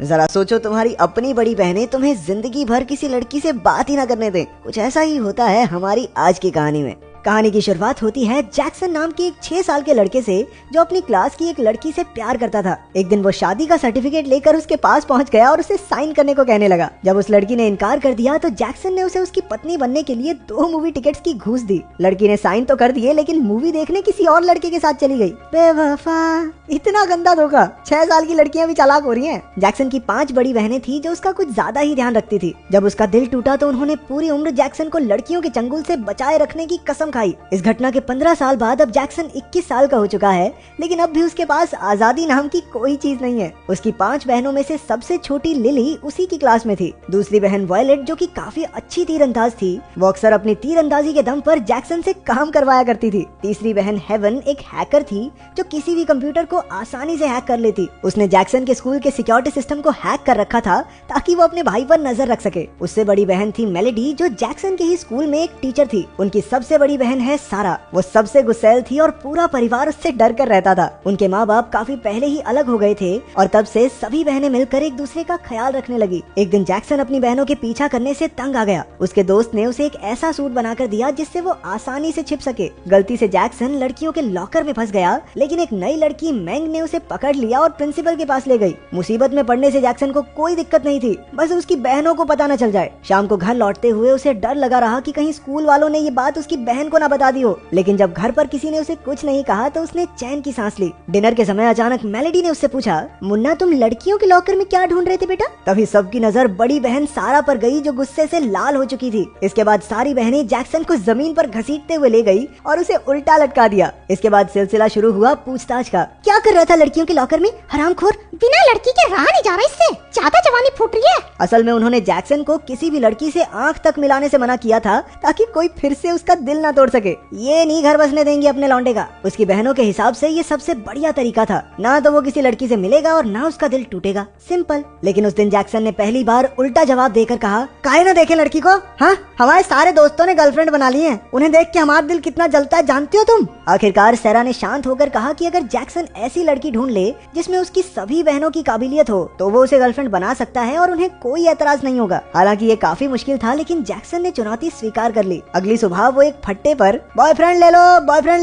जरा सोचो तुम्हारी अपनी बड़ी बहनें तुम्हें जिंदगी भर किसी लड़की से बात ही ना करने दें। कुछ ऐसा ही होता है हमारी आज की कहानी में। कहानी की शुरुआत होती है जैक्सन नाम के एक 6 साल के लड़के से जो अपनी क्लास की एक लड़की से प्यार करता था। एक दिन वो शादी का सर्टिफिकेट लेकर उसके पास पहुंच गया और उसे साइन करने को कहने लगा। जब उस लड़की ने इनकार कर दिया तो जैक्सन ने उसे उसकी पत्नी बनने के लिए 2 मूवी टिकट्स की घूस दी। लड़की ने साइन तो कर दिए लेकिन मूवी देखने किसी और लड़के के साथ चली गई। बेवफा, इतना गंदा धोखा। 6 साल की लड़कियां भी चालाक हो रही हैं। जैक्सन की 5 बड़ी बहनें थी जो उसका कुछ ज्यादा ही ध्यान रखती थी। जब उसका दिल टूटा तो उन्होंने पूरी उम्र जैक्सन को लड़कियों के चंगुल से बचाए रखने की कसम खाई। इस घटना के 15 साल बाद अब जैक्सन 21 साल का हो चुका है, लेकिन अब भी उसके पास आजादी नाम की कोई चीज नहीं है। उसकी 5 बहनों में से सबसे छोटी लिली उसी की क्लास में थी। दूसरी बहन वॉयलेट जो कि काफी अच्छी तीरंदाज थी, वो अक्सर अपनी तीरंदाजी के दम पर जैक्सन से काम करवाया करती थी। तीसरी बहन हेवन एक हैकर थी जो किसी भी कंप्यूटर को आसानी से हैक कर लेती। उसने जैक्सन के स्कूल के सिक्योरिटी सिस्टम को हैक कर रखा था ताकि वो अपने भाई पर नजर रख सके। उससे बड़ी बहन थी मेलेडी जो जैक्सन के ही स्कूल में एक टीचर थी। उनकी सबसे बड़ी बहन है सारा। वो सबसे गुस्सैल थी और पूरा परिवार उससे डर कर रहता था। उनके माँ बाप काफी पहले ही अलग हो गए थे और तब से सभी बहनें मिलकर एक दूसरे का ख्याल रखने लगी। एक दिन जैक्सन अपनी बहनों के पीछा करने से तंग आ गया। उसके दोस्त ने उसे एक ऐसा सूट बनाकर दिया जिससे वो आसानी से छिप सके। गलती से जैक्सन लड़कियों के लॉकर में फंस गया, लेकिन एक नई लड़की मैंग ने उसे पकड़ लिया और प्रिंसिपल के पास ले गई। मुसीबत में पड़ने से जैक्सन को कोई दिक्कत नहीं थी, बस उसकी बहनों को पता न चल जाए। शाम को घर लौटते हुए उसे डर लगा रहा कि कहीं स्कूल वालों ने ये बात उसकी बहन को न बता दी हो। लेकिन जब घर पर किसी ने उसे कुछ नहीं कहा तो उसने चैन की सांस ली। डिनर के समय अचानक मेलेडी ने उससे पूछा, मुन्ना तुम लड़कियों के लॉकर में क्या ढूंढ रहे थे बेटा? तभी सबकी नजर बड़ी बहन सारा पर गई जो गुस्से से लाल हो चुकी थी। इसके बाद सारी बहनें जैक्सन को जमीन पर घसीटते हुए ले गई और उसे उल्टा लटका दिया। इसके बाद सिलसिला शुरू हुआ पूछताछ का। क्या कर रहा था लड़कियों के लॉकर में हरामखोर? बिना लड़की के रहा नहीं जा रहा, इससे ज्यादा जवानी फूट रही है। असल में उन्होंने जैक्सन को किसी भी लड़की से आंख तक मिलाने से मना किया था ताकि कोई फिर से उसका दिल ना तोड़ सके। ये नहीं घर बसने देंगे अपने लौंडे का। उसकी बहनों के हिसाब से ये सबसे बढ़िया तरीका था, ना तो वो किसी लड़की से मिलेगा और ना उसका दिल टूटेगा। सिंपल। लेकिन उस दिन जैक्सन ने पहली बार उल्टा जवाब देकर कहा, काहे ना देखे लड़की को? हाँ, हमारे सारे दोस्तों ने गर्लफ्रेंड बना ली है, उन्हें देख के हमारा दिल कितना जलता है जानती हो तुम? आखिरकार सैरा ने शांत होकर कहा कि अगर जैक्सन ऐसी लड़की ढूंढ ले जिसमें उसकी सभी बहनों की काबिलियत हो तो वो उसे गर्लफ्रेंड बना सकता है और उन्हें कोई एतराज नहीं होगा। हालांकि ये काफी मुश्किल था, लेकिन जैक्सन ने चुनौती स्वीकार कर ली। अगली सुबह वो एक फट्टे पर बॉयफ्रेंड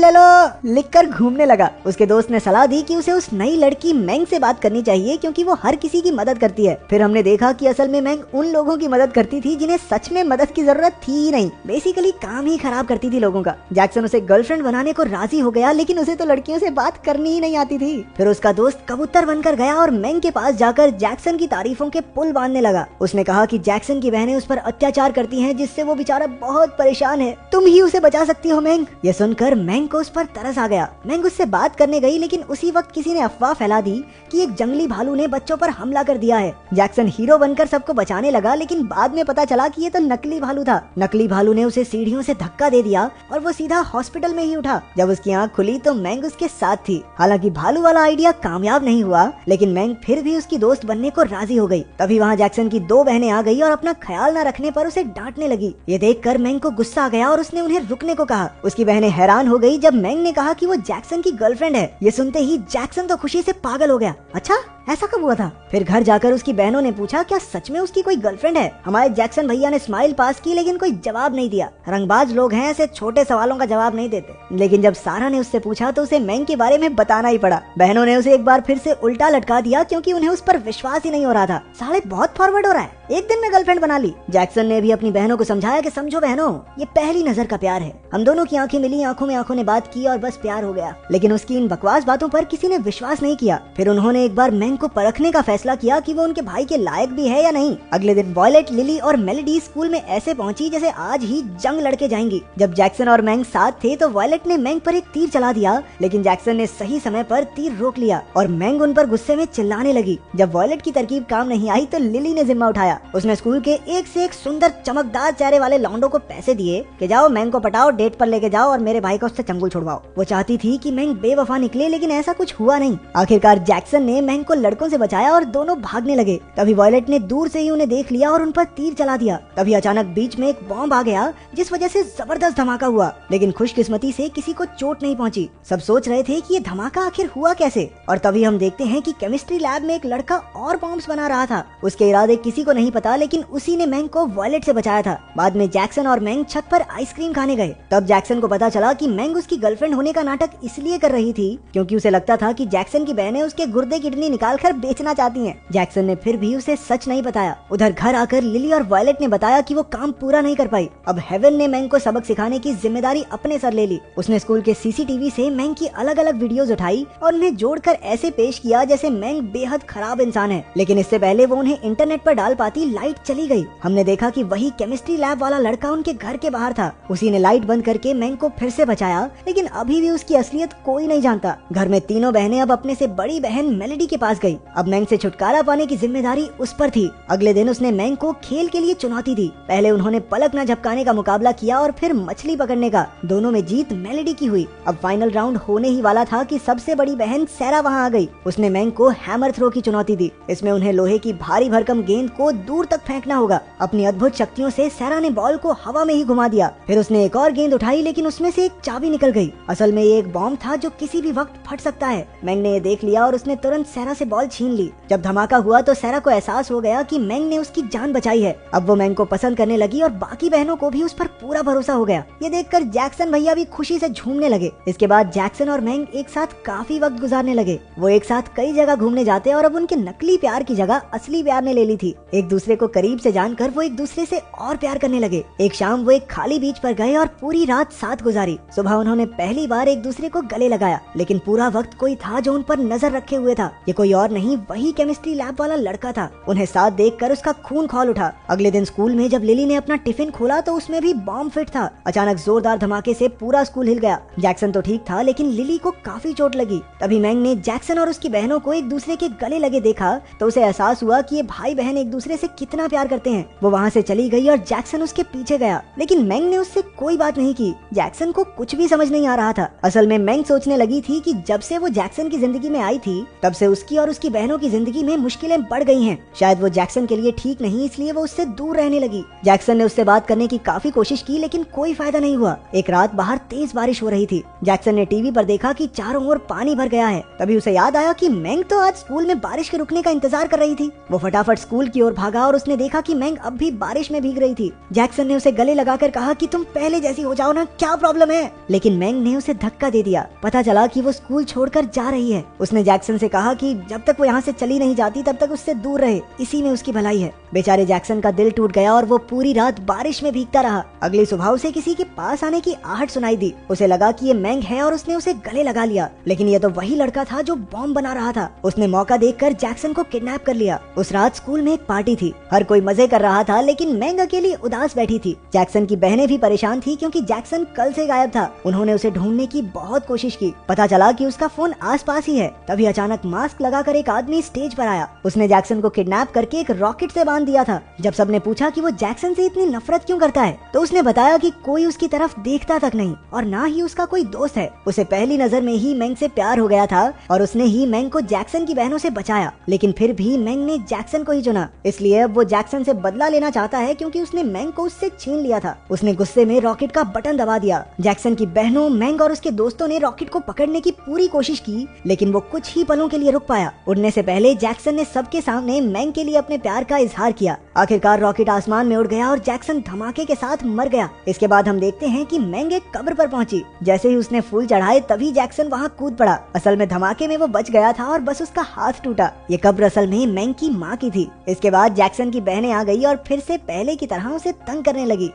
ले लो लिखकर घूमने लगा। उसके दोस्त ने सलाह दी कि उसे उस नई लड़की मैंग से बात करनी चाहिए क्योंकि वो हर किसी की मदद करती है। फिर हमने देखा कि असल में मैंग उन लोगों की मदद करती थी जिन्हें सच में मदद की जरूरत थी ही नहीं, बेसिकली काम ही खराब करती थी लोगों का। जैक्सन उसे गर्लफ्रेंड बनाने को राजी हो गया, लेकिन उसे तो लड़कियों से बात करनी ही नहीं आती थी। फिर उसका दोस्त कबूतर बनकर गया और मैंग के पास जाकर जैक्सन की तारीफों के पुल बांधने लगा। उसने कहा कि जैक्सन की बहनें उस पर अत्याचार करती हैं जिससे वो बेचारा बहुत परेशान है, तुम ही उसे बचा सकती हो मैंग। ये सुनकर मैंग को उस पर तरस आ गया। मैंग उससे बात करने गई, लेकिन उसी वक्त किसी ने अफवाह फैला दी कि एक जंगली भालू ने बच्चों पर हमला कर दिया है। जैक्सन हीरो बनकर सबको बचाने लगा, लेकिन बाद में पता चला कि ये तो नकली भालू था। नकली भालू ने उसे सीढ़ियों से धक्का दे दिया और वो सीधा हॉस्पिटल में ही उठा। जब उसकी आंख खुली तो मैंग उसके साथ थी। हालांकि भालू वाला आइडिया कामयाब नहीं हुआ, लेकिन मैंग फिर भी उसकी दोस्त बनने को राजी हो गई। तभी वहाँ जैक्सन की 2 बहनें आ गई और अपना ख्याल न रखने पर उसे डांटने लगी। ये देखकर मैंग को गुस्सा आ गया और उसने उन्हें रुकने को कहा। उसकी बहनें हैरान हो गई जब मैंग ने कहा कि वो जैक्सन की गर्लफ्रेंड है। ये सुनते ही जैक्सन तो खुशी से पागल हो गया। अच्छा, ऐसा कब हुआ था? फिर घर जाकर उसकी बहनों ने पूछा, क्या सच में उसकी कोई गर्लफ्रेंड है? हमारे जैक्सन भैया ने स्माइल पास की लेकिन कोई जवाब नहीं दिया। रंगबाज लोग हैं, ऐसे छोटे सवालों का जवाब नहीं देते। लेकिन जब सारा ने उससे पूछा तो उसे मैंग के बारे में बताना ही पड़ा। बहनों ने उसे एक बार फिर से उल्टा लटका दिया क्योंकि उन्हें उस पर विश्वास ही नहीं हो रहा था। साले बहुत फॉरवर्ड हो रहा है, एक दिन में गर्लफ्रेंड बना ली। जैक्सन ने भी अपनी बहनों को समझाया कि समझो बहनों, ये पहली नजर का प्यार है। हम दोनों की आंखें मिली, आंखों में आंखों ने बात की और बस प्यार हो गया। लेकिन उसकी इन बकवास बातों पर किसी ने विश्वास नहीं किया। फिर उन्होंने एक बार मैंग को परखने का फैसला किया कि वो उनके भाई के लायक भी है या नहीं। अगले दिन वॉयलेट, लिली और मेलेडी स्कूल में ऐसे पहुंची जैसे आज ही जंग लड़के जाएंगी। जब जैक्सन और मैंग साथ थे तो वॉयलेट ने मैंग पर एक तीर चला दिया, लेकिन जैक्सन ने सही समय पर तीर रोक लिया और मैंग उन पर गुस्से में चिल्लाने लगी। जब वॉयलेट की तरकीब काम नहीं आई तो लिली ने जिम्मा उठाया। आया। उसने स्कूल के एक से एक सुंदर चमकदार चेहरे वाले लौंडों को पैसे दिए कि जाओ मैंग को पटाओ, डेट पर लेके जाओ और मेरे भाई को उससे चंगुल छुड़वाओ। वो चाहती थी कि मैंग बेवफा निकले, लेकिन ऐसा कुछ हुआ नहीं। आखिरकार जैक्सन ने मैंग को लड़कों से बचाया और दोनों भागने लगे। तभी वॉयलेट ने दूर से ही उन्हें देख लिया और उन पर तीर चला दिया। तभी अचानक बीच में एक बॉम्ब आ गया, जिस वजह से जबरदस्त धमाका हुआ, लेकिन खुशकिस्मती से किसी को चोट नहीं पहुंची। सब सोच रहे थे कि ये धमाका आखिर हुआ कैसे, और तभी हम देखते हैं कि केमिस्ट्री लैब में एक लड़का और बॉम्ब्स बना रहा था। उसके इरादे किसी को नहीं पता, लेकिन उसी ने मैंग को वॉयलेट से बचाया था। बाद में जैक्सन और मैंग छत पर आइसक्रीम खाने गए। तब जैक्सन को पता चला कि मैंग उसकी गर्लफ्रेंड होने का नाटक इसलिए कर रही थी क्योंकि उसे लगता था कि जैक्सन की बहनें उसके गुर्दे किडनी निकालकर बेचना चाहती हैं। जैक्सन ने फिर भी उसे सच नहीं बताया। उधर घर आकर लिली और वॉयलेट ने बताया कि वो काम पूरा नहीं कर पाई। अब हेवन ने मैंग को सबक सिखाने की जिम्मेदारी अपने सर ले ली। उसने स्कूल के सीसीटीवी से मैंग की अलग अलग वीडियोस उठाई और उन्हें जोड़कर ऐसे पेश किया जैसे मैंग बेहद खराब इंसान है। लेकिन इससे पहले वो उन्हें इंटरनेट पर डाल पाती, लाइट चली गई। हमने देखा कि वही केमिस्ट्री लैब वाला लड़का उनके घर के बाहर था। उसी ने लाइट बंद करके मैंग को फिर से बचाया, लेकिन अभी भी उसकी असलियत कोई नहीं जानता। घर में तीनों बहनें अब अपने से बड़ी बहन मेलेडी के पास गई। अब मैंग से छुटकारा पाने की जिम्मेदारी उस पर थी। अगले दिन उसने मैंग को खेल के लिए चुनौती दी। पहले उन्होंने पलक न झपकाने का मुकाबला किया और फिर मछली पकड़ने का। दोनों में जीत मेलेडी की हुई। अब फाइनल राउंड होने ही वाला था कि सबसे बड़ी बहन सैरा वहां आ गई। उसने मैंग को हैमर थ्रो की चुनौती दी। इसमें उन्हें लोहे की भारी भरकम गेंद को दूर तक फेंकना होगा। अपनी अद्भुत शक्तियों से सैरा ने बॉल को हवा में ही घुमा दिया। फिर उसने एक और गेंद उठाई, लेकिन उसमें से एक चाबी निकल गई। असल में ये एक बॉम्ब था जो किसी भी वक्त फट सकता है। मैंग ने ये देख लिया और उसने तुरंत सैरा से बॉल छीन ली। जब धमाका हुआ तो सैरा को एहसास हो गया कि मैंग ने उसकी जान बचाई है। अब वो मैंग को पसंद करने लगी और बाकी बहनों को भी उस पर पूरा भरोसा हो गया। ये देखकर जैक्सन भैया भी खुशी से झूमने लगे। इसके बाद जैक्सन और मैंग एक साथ काफी वक्त गुजारने लगे। वो एक साथ कई जगह घूमने जाते और अब उनके नकली प्यार की जगह असली प्यार ने ले ली थी। एक दूसरे को करीब से जानकर वो एक दूसरे से और प्यार करने लगे। एक शाम वो एक खाली बीच पर गए और पूरी रात साथ गुजारी। सुबह उन्होंने पहली बार एक दूसरे को गले लगाया, लेकिन पूरा वक्त कोई था जो उन पर नजर रखे हुए था। ये कोई और नहीं, वही केमिस्ट्री लैब वाला लड़का था। उन्हें साथ देखकर उसका खून खौल उठा। अगले दिन स्कूल में जब लिली ने अपना टिफिन खोला तो उसमें भी बॉम्ब फिट था। अचानक जोरदार धमाके से पूरा स्कूल हिल गया। जैक्सन तो ठीक था, लेकिन लिली को काफी चोट लगी। तभी मैंग ने जैक्सन और उसकी बहनों को एक दूसरे के गले लगे देखा तो उसे एहसास हुआ कि ये भाई बहन एक दूसरे से कितना प्यार करते हैं। वो वहाँ से चली गई और जैक्सन उसके पीछे गया, लेकिन मैंग ने उससे कोई बात नहीं की। जैक्सन को कुछ भी समझ नहीं आ रहा था। असल में मैंग सोचने लगी थी कि जब से वो जैक्सन की जिंदगी में आई थी तब से उसकी और उसकी बहनों की जिंदगी में मुश्किलें बढ़ गई हैं। शायद वो जैक्सन के लिए ठीक नहीं, इसलिए वो उससे दूर रहने लगी। जैक्सन ने उससे बात करने की काफी कोशिश की, लेकिन कोई फायदा नहीं हुआ। एक रात बाहर तेज बारिश हो रही थी। जैक्सन ने टीवी पर देखा कि चारों ओर पानी भर गया है। तभी उसे याद आया कि मैंग तो आज स्कूल में बारिश के रुकने का इंतजार कर रही थी। वो फटाफट स्कूल की ओर भागा और उसने देखा कि मैंग अब भी बारिश में भीग रही थी। जैक्सन ने उसे गले लगाकर कहा कि तुम पहले जैसी हो जाओ ना, क्या प्रॉब्लम है। लेकिन मैंग ने उसे धक्का दे दिया। पता चला कि वो स्कूल छोड़कर जा रही है। उसने जैक्सन से कहा कि जब तक वो यहाँ से चली नहीं जाती तब तक उससे दूर रहे, इसी में उसकी भलाई है। बेचारे जैक्सन का दिल टूट गया और वो पूरी रात बारिश में भीगता रहा। अगली सुबह उसे किसी के पास आने की आहट सुनाई दी। उसे लगा कि ये मैंग है और उसने उसे गले लगा लिया, लेकिन ये तो वही लड़का था जो बॉम्ब बना रहा था। उसने मौका देखकर जैक्सन को किडनैप कर लिया। उस रात स्कूल में एक पार्टी थी। हर कोई मजे कर रहा था, लेकिन मैंग अकेली उदास बैठी थी। जैक्सन की बहनें भी परेशान थी क्योंकि जैक्सन कल से गायब था। उन्होंने उसे ढूंढने की बहुत कोशिश की। पता चला कि उसका फोन आसपास ही है। तभी अचानक मास्क लगाकर एक आदमी स्टेज पर आया। उसने जैक्सन को किडनैप करके एक रॉकेट से बांध दिया था। जब सबने पूछा कि वो जैक्सन से इतनी नफरत क्यों करता है तो उसने बताया कि कोई उसकी तरफ देखता तक नहीं और ना ही उसका कोई दोस्त है। उसे पहली नजर में ही मैंग से प्यार हो गया था और उसने ही मैंग को जैक्सन की बहनों से बचाया। लेकिन फिर भी मैंग ने जैक्सन को ही चुना, इसलिए अब वो जैक्सन से बदला लेना चाहता है क्योंकि उसने मैंग को उससे छीन लिया था। उसने गुस्से में रॉकेट का बटन दबा दिया। जैक्सन की बहनों, मैंग और उसके दोस्तों ने रॉकेट को पकड़ने की पूरी कोशिश की, लेकिन वो कुछ ही पलों के लिए रुक पाया। उड़ने से पहले जैक्सन ने सबके सामने मैंग के लिए अपने प्यार का इजहार किया। आखिरकार रॉकेट आसमान में उड़ गया और जैक्सन धमाके के साथ मर गया। इसके बाद हम देखते हैं कि मैंग एक कब्र पर पहुंची। जैसे ही उसने फूल चढ़ाए तभी जैक्सन वहां कूद पड़ा। असल में धमाके में वो बच गया था और बस उसका हाथ टूटा। ये कब्र असल में मैंग की माँ की थी। इसके बाद जैक्सन की बहनें आ गई और फिर से पहले की तरह उसे तंग करने लगी।